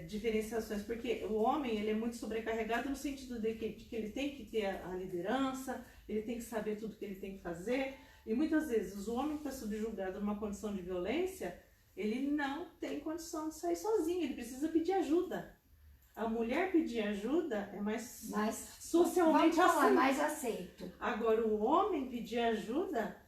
diferenciações, porque o homem ele é muito sobrecarregado no sentido de que ele tem que ter a liderança, ele tem que saber tudo que ele tem que fazer, e muitas vezes o homem que está subjugado numa condição de violência, ele não tem condição de sair sozinho, ele precisa pedir ajuda. A mulher pedir ajuda é mais socialmente aceito. mais aceito. Agora, o homem pedir ajuda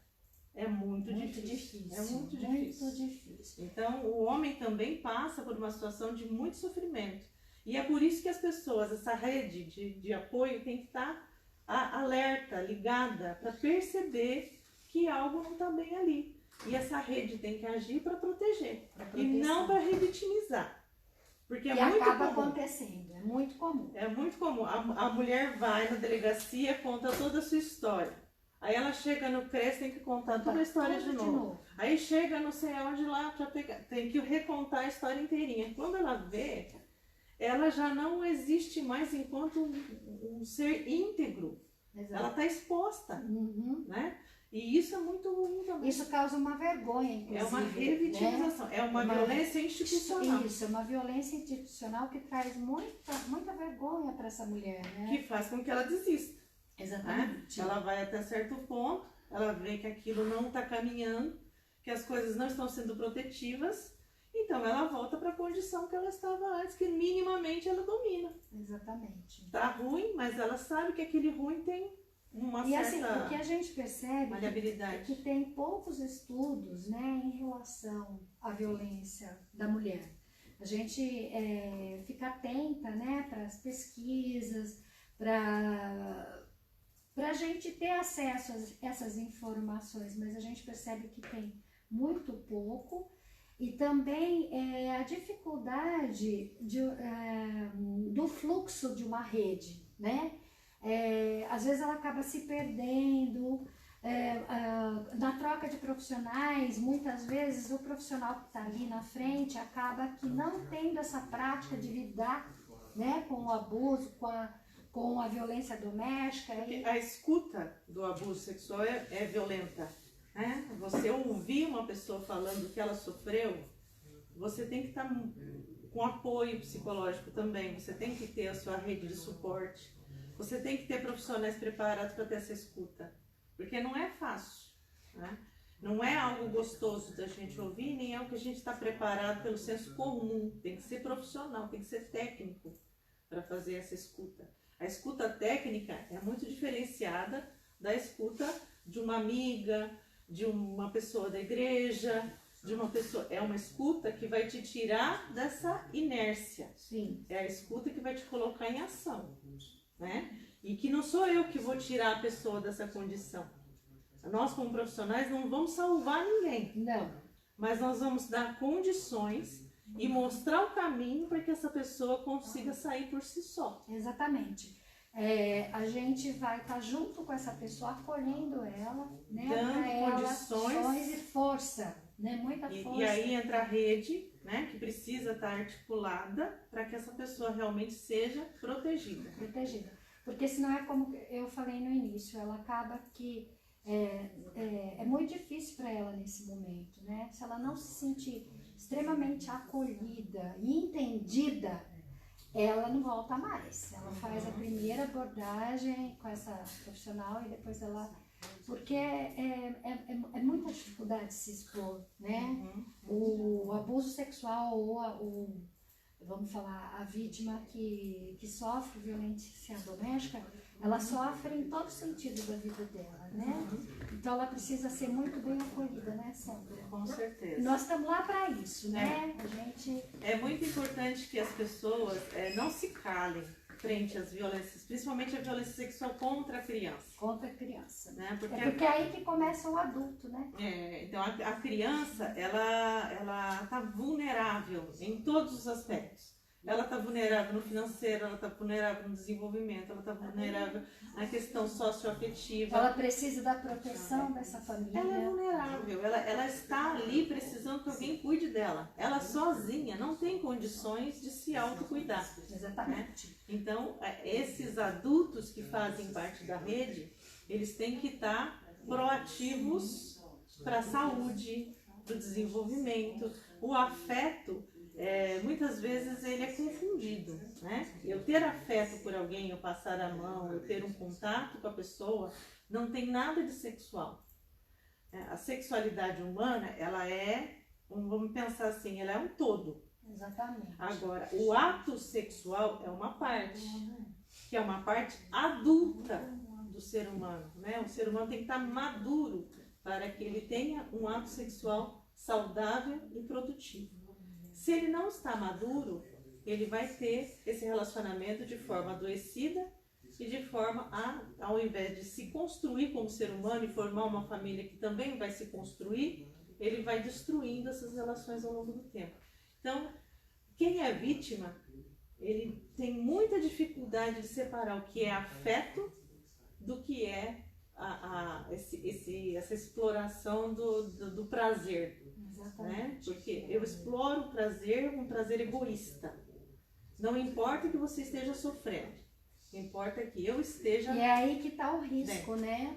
é muito difícil. É muito difícil. Então, o homem também passa por uma situação de muito sofrimento. E é por isso que as pessoas, essa rede de apoio tem que estar alerta, ligada, para perceber que algo não está bem ali. E essa rede tem que agir para proteger. E não para revitimizar. Porque é muito acaba comum. acontecendo, é muito comum. É muito comum. A mulher vai na delegacia, conta toda a sua história. Aí ela chega no CRES, tem que contar toda a história de novo. Aí chega não sei aonde lá para pegar, tem que recontar a história inteirinha. Quando ela vê, ela já não existe mais enquanto um ser íntegro. Exato. Ela está exposta, né? E isso é muito ruim também. Isso causa uma vergonha, inclusive. É uma revitimização, né? É uma violência institucional. Isso, é uma violência institucional que traz muita vergonha para essa mulher, né? Que faz com que ela desista. Exatamente. Ela vai até certo ponto, ela vê que aquilo não está caminhando, que as coisas não estão sendo protetivas, então ela volta para a condição que ela estava antes, que minimamente ela domina. Exatamente. Tá ruim, mas ela sabe que aquele ruim tem uma certa assim, o que a gente percebe maleabilidade. é que tem poucos estudos, né, em relação à violência da mulher. A gente fica atenta, né, para as pesquisas, para a gente ter acesso a essas informações, mas a gente percebe que tem muito pouco. E também a dificuldade do fluxo de uma rede, né? Às vezes ela acaba se perdendo, na troca de profissionais, muitas vezes o profissional que está ali na frente acaba que não tendo essa prática de lidar, né, com o abuso, com a violência doméstica. A escuta do abuso sexual é violenta. Você ouvir uma pessoa falando que ela sofreu, você tem que estar com apoio psicológico também, você tem que ter a sua rede de suporte, você tem que ter profissionais preparados para ter essa escuta, porque não é fácil, né? Não é algo gostoso da gente ouvir, nem é algo que a gente está preparado pelo senso comum, tem que ser profissional, tem que ser técnico para fazer essa escuta. A escuta técnica é muito diferenciada da escuta de uma amiga, de uma pessoa da igreja, de uma pessoa... É uma escuta que vai te tirar dessa inércia. Sim. É a escuta que vai te colocar em ação, né? E que não sou eu que vou tirar a pessoa dessa condição. Nós, como profissionais, não vamos salvar ninguém. Não. mas nós vamos dar condições e mostrar o caminho para que essa pessoa consiga sair por si só. Exatamente. A gente vai estar junto com essa pessoa, acolhendo ela, né? Dando Pra ela condições e força, né? Muita força. E aí entra a rede, né, que precisa estar articulada para que essa pessoa realmente seja protegida. Protegida. Porque senão é como eu falei no início, ela acaba que é muito difícil para ela nesse momento, né? Se ela não se sentir extremamente acolhida e entendida, ela não volta mais. Ela faz a primeira abordagem com essa profissional e depois ela... Porque é muita dificuldade de se expor, né? O abuso sexual ou vamos falar, a vítima que sofre violência doméstica, ela sofre em todo sentido da vida dela, né? Então ela precisa ser muito bem acolhida, né, Sandra? Com certeza. Nós estamos lá para isso, né? A gente... É muito importante que as pessoas não se calem frente às violências, principalmente a violência sexual contra a criança. Contra a criança. Né? Porque é aí que começa o adulto, né? Então a criança, ela tá vulnerável em todos os aspectos. Ela está vulnerável no financeiro, ela está vulnerável no desenvolvimento, ela está vulnerável na questão socioafetiva. Ela precisa da proteção dessa família. Ela é vulnerável, ela está ali precisando que alguém cuide dela. Ela sozinha não tem condições de se autocuidar. Exatamente. Né? Então, esses adultos que fazem parte da rede, eles têm que estar proativos para a saúde, para o desenvolvimento. O afeto, muitas vezes ele é confundido, né? Eu ter afeto por alguém, eu passar a mão, eu ter um contato com a pessoa, não tem nada de sexual. A sexualidade humana, ela vamos pensar assim, ela é um todo. Exatamente. Agora, o ato sexual é uma parte, que é uma parte adulta do ser humano, né? O ser humano tem que estar maduro para que ele tenha um ato sexual saudável e produtivo. Se ele não está maduro, ele vai ter esse relacionamento de forma adoecida e de forma ao invés de se construir como ser humano e formar uma família que também vai se construir, ele vai destruindo essas relações ao longo do tempo. Então, quem é vítima, ele tem muita dificuldade de separar o que é afeto do que é essa exploração do prazer. Né? Porque eu exploro o prazer, um prazer egoísta. Não importa que você esteja sofrendo, importa que eu esteja... E é aí que está o risco, né?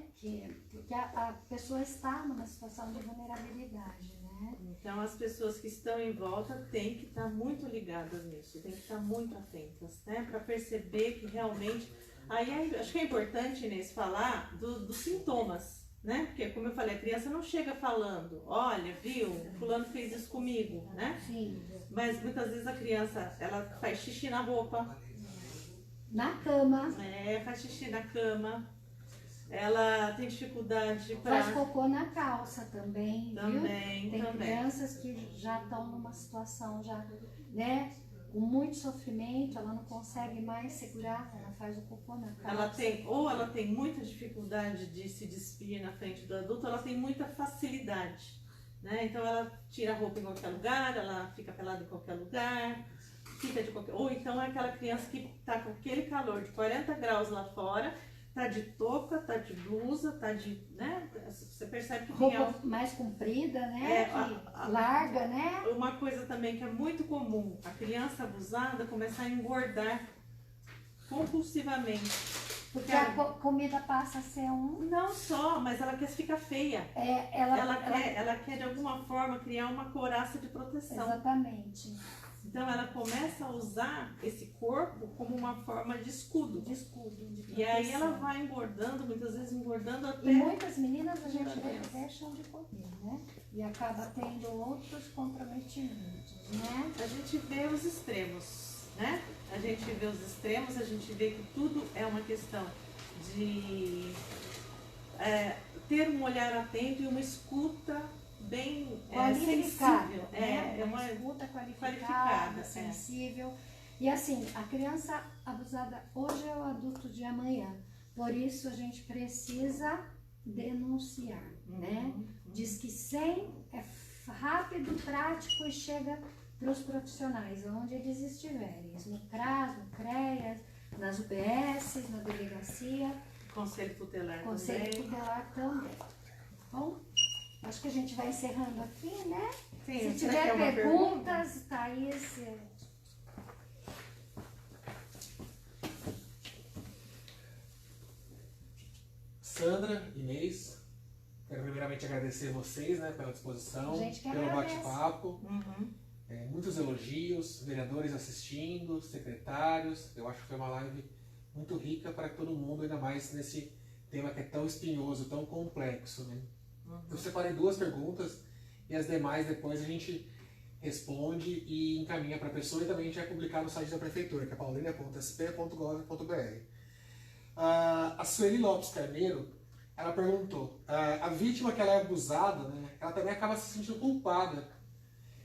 Porque a pessoa está numa situação de vulnerabilidade, né? Então as pessoas que estão em volta têm que estar muito ligadas nisso, têm que estar muito atentas, né? Para perceber que realmente... Aí acho que é importante, Inês, falar dos sintomas. Né? Porque, como eu falei, a criança não chega falando, olha, viu, fulano fez isso comigo, né? Sim. Mas muitas vezes a criança, ela faz xixi na roupa. Na cama. Faz xixi na cama. Ela tem dificuldade para... Faz cocô na calça também, viu? Tem também. crianças que já estão numa situação, né? Com muito sofrimento, ela não consegue mais segurar, ela faz o cocô na calça. Ela tem muita dificuldade de se despir na frente do adulto, ela tem muita facilidade, né? Então ela tira a roupa em qualquer lugar, ela fica pelada em qualquer lugar, ou então é aquela criança que está com aquele calor de 40 graus lá fora, tá de touca, tá de blusa, tá de, né? Você percebe que roupa mais comprida, né? Larga, né? Uma coisa também que é muito comum, a criança abusada começar a engordar compulsivamente. Porque a comida passa a ser Não só, mas ela quer ficar feia. Ela quer de alguma forma criar uma couraça de proteção. Exatamente. Então ela começa a usar esse corpo como uma forma de escudo. De e aí ela vai engordando, muitas vezes engordando até... E muitas meninas a gente deixam de comer, né? E acaba tendo outros comprometimentos, né? A gente vê os extremos, né? A gente vê os extremos, a gente vê que tudo é uma questão de ter um olhar atento e uma escuta bem sensível. Né? Uma escuta qualificada, sensível. E assim, a criança abusada hoje é o adulto de amanhã. Por isso a gente precisa denunciar, né? Diz que 100 é rápido, prático e chega para os profissionais, onde eles estiverem, no CRAS, no CREAS, nas UBS, na delegacia, Conselho tutelar Conselho também. tutelar também. Bom, acho que a gente vai encerrando aqui, né? Sim, Se será tiver que é uma perguntas, Thaís... Sandra, Inês, quero primeiramente agradecer vocês, né, pela disposição, Gente que pelo agradece. bate-papo. Uhum. Muitos elogios, vereadores assistindo, secretários. Eu acho que foi uma live muito rica para todo mundo, ainda mais nesse tema que é tão espinhoso, tão complexo, né? Eu separei 2 perguntas e as demais depois a gente responde e encaminha para a pessoa, e também a gente vai publicar no site da prefeitura, que é paulinia.sp.gov.br. A Sueli Lopes Carneiro, ela perguntou, a vítima que ela é abusada, né, ela também acaba se sentindo culpada.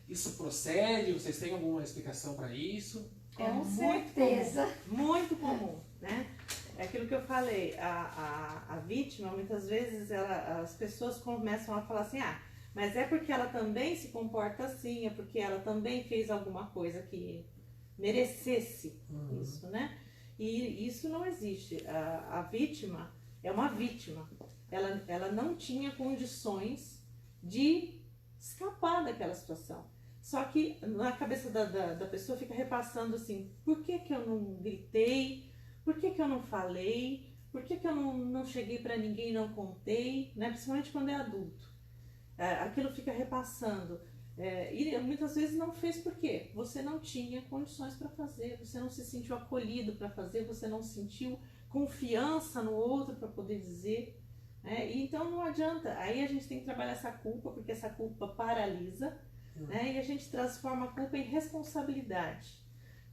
Isso procede? Vocês têm alguma explicação para isso? É Com muito certeza. comum, muito comum, né? É aquilo que eu falei, a vítima, muitas vezes, as pessoas começam a falar assim, mas é porque ela também se comporta assim, é porque ela também fez alguma coisa que merecesse isso, né? E isso não existe. A vítima é uma vítima. Ela não tinha condições de escapar daquela situação. Só que na cabeça da pessoa fica repassando assim, por que eu não gritei? Por que eu não falei? Por que eu não cheguei para ninguém e não contei? Né? Principalmente quando é adulto. Aquilo fica repassando. E muitas vezes não fez porque você não tinha condições para fazer, você não se sentiu acolhido para fazer, você não sentiu confiança no outro para poder dizer. E então não adianta. Aí a gente tem que trabalhar essa culpa, porque essa culpa paralisa. E a gente transforma a culpa em responsabilidade.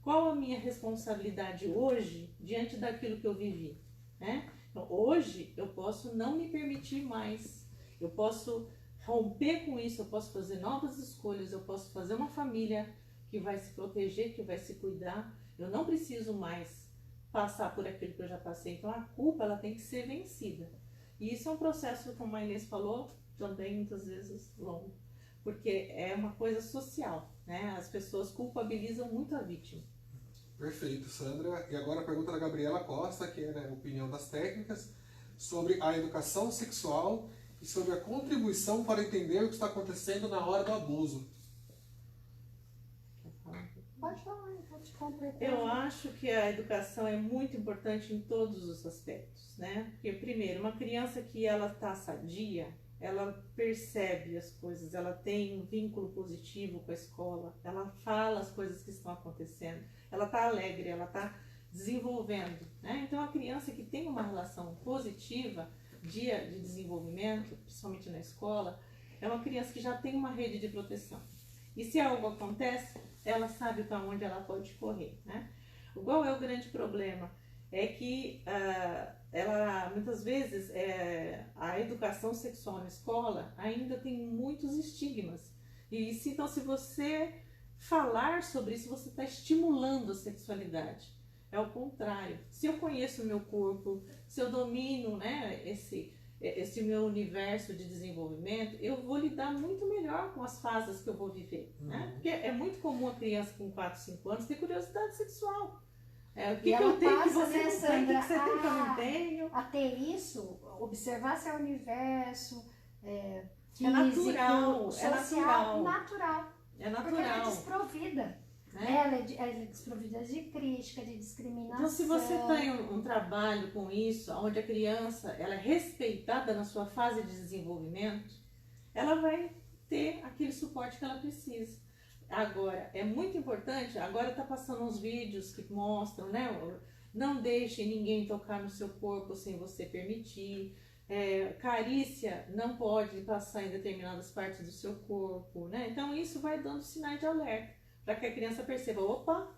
Qual a minha responsabilidade hoje diante daquilo que eu vivi? Então, hoje eu posso não me permitir mais, eu posso romper com isso, eu posso fazer novas escolhas, eu posso fazer uma família que vai se proteger, que vai se cuidar. Eu não preciso mais passar por aquilo que eu já passei. Então a culpa ela tem que ser vencida. E isso é um processo, como a Inês falou, também muitas vezes longo. Porque é uma coisa social, né? As pessoas culpabilizam muito a vítima. Perfeito, Sandra. E agora a pergunta da Gabriela Costa, que é a opinião das técnicas, sobre a educação sexual e sobre a contribuição para entender o que está acontecendo na hora do abuso. Pode falar, pode completar. Eu acho que a educação é muito importante em todos os aspectos, né? Porque, primeiro, uma criança que ela está sadia, ela percebe as coisas, ela tem um vínculo positivo com a escola, ela fala as coisas que estão acontecendo, ela está alegre, ela está desenvolvendo, né? Então, a criança que tem uma relação positiva de desenvolvimento, principalmente na escola, é uma criança que já tem uma rede de proteção. E se algo acontece, ela sabe para onde ela pode correr, né? Qual é o grande problema? É que ela, muitas vezes, a educação sexual na escola ainda tem muitos estigmas. Então, se você falar sobre isso, você está estimulando a sexualidade. É o contrário. Se eu conheço o meu corpo, se eu domino, né, esse meu universo de desenvolvimento, eu vou lidar muito melhor com as fases que eu vou viver. Né? Porque é muito comum a criança com 4, 5 anos ter curiosidade sexual. O que eu tenho que você não tem, o que você tem que eu não tenho. A ter isso, observar seu universo físico, natural, social, natural. É natural. Porque ela é desprovida. Ela é desprovida de crítica, de discriminação. Então, se você tem um trabalho com isso, onde a criança ela é respeitada na sua fase de desenvolvimento, ela vai ter aquele suporte que ela precisa. Agora, é muito importante, agora está passando uns vídeos que mostram, né? Não deixe ninguém tocar no seu corpo sem você permitir. Carícia não pode passar em determinadas partes do seu corpo, né? Então, isso vai dando sinais de alerta, para que a criança perceba, opa,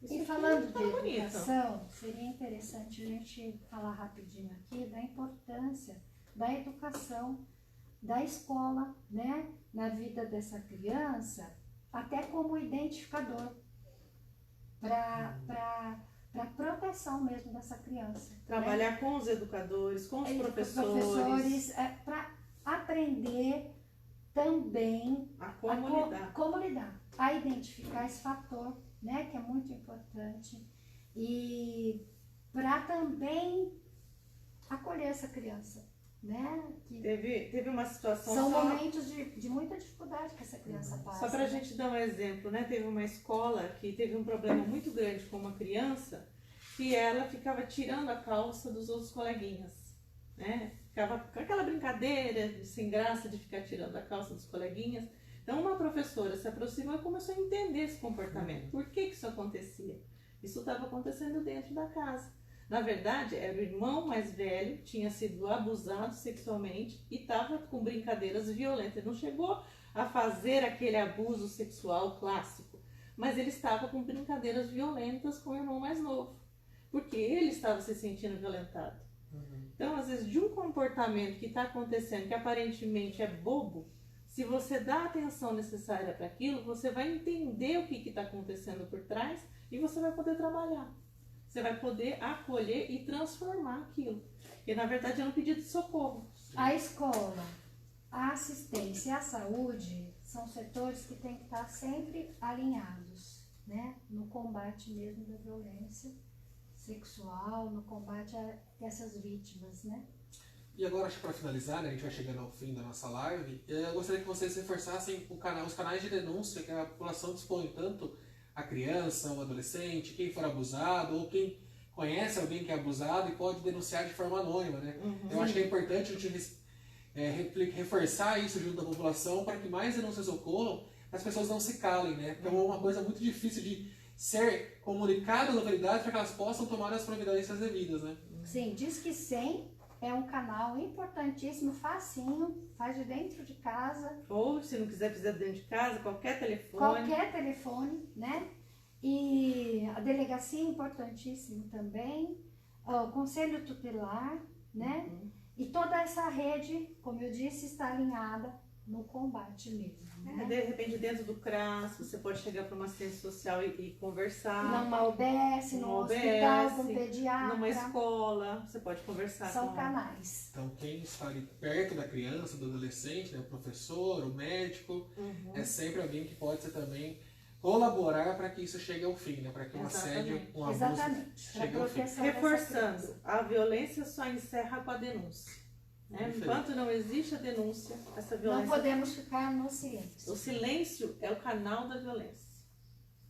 isso e falando tá de bonito. educação, seria interessante a gente falar rapidinho aqui da importância da educação, da escola, né, na vida dessa criança, até como identificador, para proteção mesmo dessa criança. Trabalhar, né, com os educadores, com os professores para aprender também como lidar. A identificar esse fator, né, que é muito importante, e para também acolher essa criança, né? Que teve uma situação... são momentos de muita dificuldade que essa criança passa. Só para a gente dar um exemplo, né? Teve uma escola que teve um problema muito grande com uma criança que ela ficava tirando a calça dos outros coleguinhas, né? Ficava com aquela brincadeira sem graça de ficar tirando a calça dos coleguinhas. Então uma professora se aproximou e começou a entender esse comportamento. Por que isso acontecia? Isso estava acontecendo dentro da casa. Na verdade, era o irmão mais velho, tinha sido abusado sexualmente e estava com brincadeiras violentas. Ele não chegou a fazer aquele abuso sexual clássico, mas ele estava com brincadeiras violentas com o irmão mais novo, porque ele estava se sentindo violentado. Então, às vezes, de um comportamento que está acontecendo, que aparentemente é bobo, se você dá a atenção necessária para aquilo, você vai entender o que está acontecendo por trás e você vai poder trabalhar. Você vai poder acolher e transformar aquilo. E, na verdade, é um pedido de socorro. A escola, a assistência e a saúde são setores que têm que estar sempre alinhados, né? No combate mesmo da violência sexual, no combate a essas vítimas, né? E agora, acho que para finalizar, né, a gente vai chegando ao fim da nossa live, eu gostaria que vocês reforçassem os canais de denúncia que a população dispõe, tanto a criança, o adolescente, quem for abusado, ou quem conhece alguém que é abusado e pode denunciar de forma anônima, né? Eu acho que é importante a gente reforçar isso junto da população para que mais denúncias ocorram, as pessoas não se calem, né? Então é uma coisa muito difícil de ser comunicada às autoridades para que elas possam tomar as providências devidas, né? Sim, Disque 100 é um canal importantíssimo, facinho, faz de dentro de casa. Ou, se não quiser fazer dentro de casa, qualquer telefone. Qualquer telefone, né? E a delegacia é importantíssimo também, o conselho tutelar, né? E toda essa rede, como eu disse, está alinhada no combate mesmo. Né? De repente, dentro do CRAS, você pode chegar para uma assistência social e conversar. Numa UBS, num hospital, com um pediatra. Numa escola, você pode conversar. São canais. Então, quem está ali perto da criança, do adolescente, né, o professor, o médico, é sempre alguém que pode ser também colaborar para que isso chegue ao fim, né? Para que um assédio, um abuso chegue ao fim. Reforçando, a violência só encerra com a denúncia. Né? Enquanto não existe a denúncia, essa violência... Não podemos ficar no silêncio. O silêncio é o canal da violência.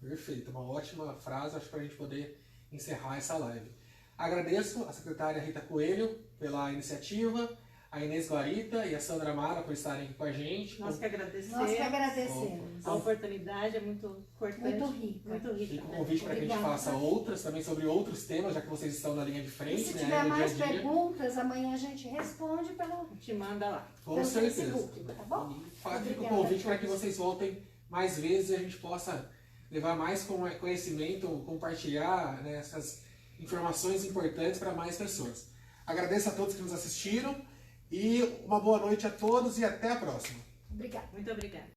Perfeito, uma ótima frase, acho, para a gente poder encerrar essa live. Agradeço a secretária Rita Coelho pela iniciativa, a Inês Guarita e a Sandra Amara por estarem aqui com a gente. Nós que agradecemos. Nós que agradecemos. A oportunidade é muito importante. Muito rica. Muito rica. Fica o convite para que a gente faça outras, também sobre outros temas, já que vocês estão na linha de frente. E se né, tiver no mais dia a dia. perguntas, amanhã a gente responde pelo... Te manda lá. Com pelo certeza. Facebook, tá bom? E fica o Obrigada, convite para que vocês voltem mais vezes e a gente possa levar mais conhecimento, compartilhar, né, essas informações importantes para mais pessoas. Agradeço a todos que nos assistiram e uma boa noite a todos e até a próxima. Obrigada. Muito obrigada.